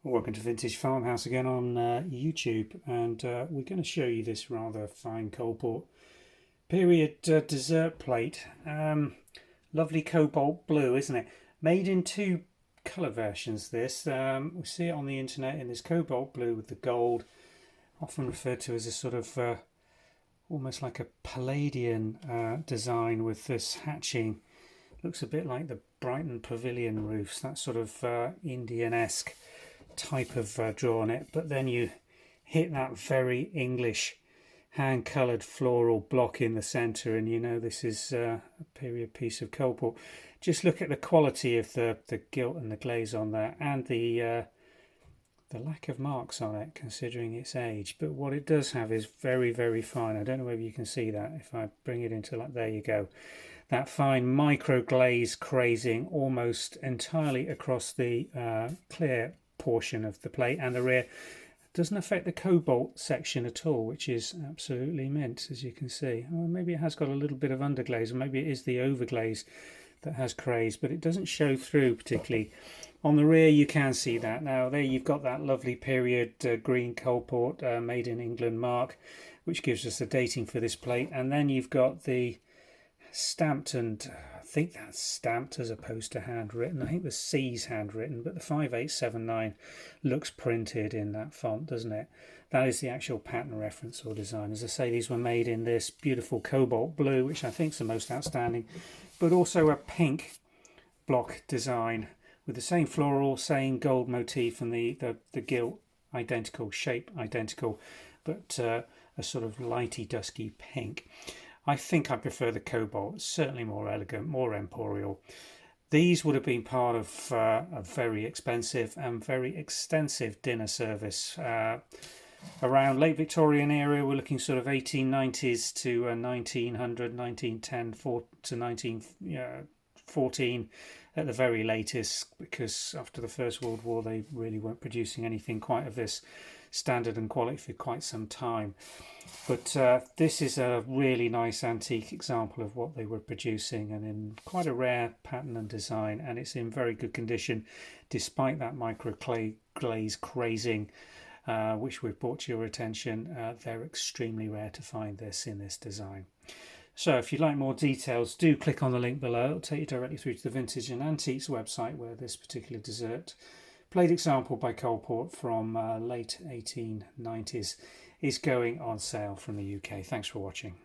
Welcome to Vintage Farmhouse again on YouTube, and we're going to show you this rather fine Coalport period dessert plate. Lovely cobalt blue, isn't it? Made in two colour versions this. We see it on the internet in this cobalt blue with the gold, often referred to as a sort of almost like a Palladian design with this hatching. Looks a bit like the Brighton Pavilion roofs, that sort of Indian-esque type of draw on it, but then you hit that very English hand coloured floral block in the centre, and you know this is a period piece of Coalport. Just look at the quality of the gilt and the glaze on there, and the lack of marks on it considering its age. But what it does have is very, very fine. I don't know whether you can see that. If I bring it into, like, there you go, that fine micro glaze crazing almost entirely across the clear portion of the plate, and the rear doesn't affect the cobalt section at all, which is absolutely mint, as you can see. Well, maybe it has got a little bit of underglaze, or maybe it is the overglaze that has craze, but it doesn't show through particularly. On the rear you can see that. Now there you've got that lovely period green Coalport made in England mark, which gives us the dating for this plate, and then you've got the stamped, and I think that's stamped as opposed to handwritten. I think the C's handwritten, but the 5879 looks printed in that font, doesn't it? That is the actual pattern reference or design. As I say, these were made in this beautiful cobalt blue, which I think is the most outstanding, but also a pink block design with the same floral, same gold motif, and the gilt identical, shape identical, but a sort of lighty dusky pink. I think I prefer the cobalt. It's certainly more elegant, more emporial. These would have been part of a very expensive and very extensive dinner service around late Victorian era. We're looking sort of 1890s to 1900, 1910 to 1914 at the very latest, because after the First World War they really weren't producing anything quite of this standard and quality for quite some time. But this is a really nice antique example of what they were producing, and in quite a rare pattern and design, and it's in very good condition despite that micro glaze crazing which we've brought to your attention. They're extremely rare to find this in this design. So if you'd like more details, do click on the link below. It'll take you directly through to the Vintage and Antiques website, where this particular dessert plate example by Coalport from late 1890s is going on sale from the UK. Thanks for watching.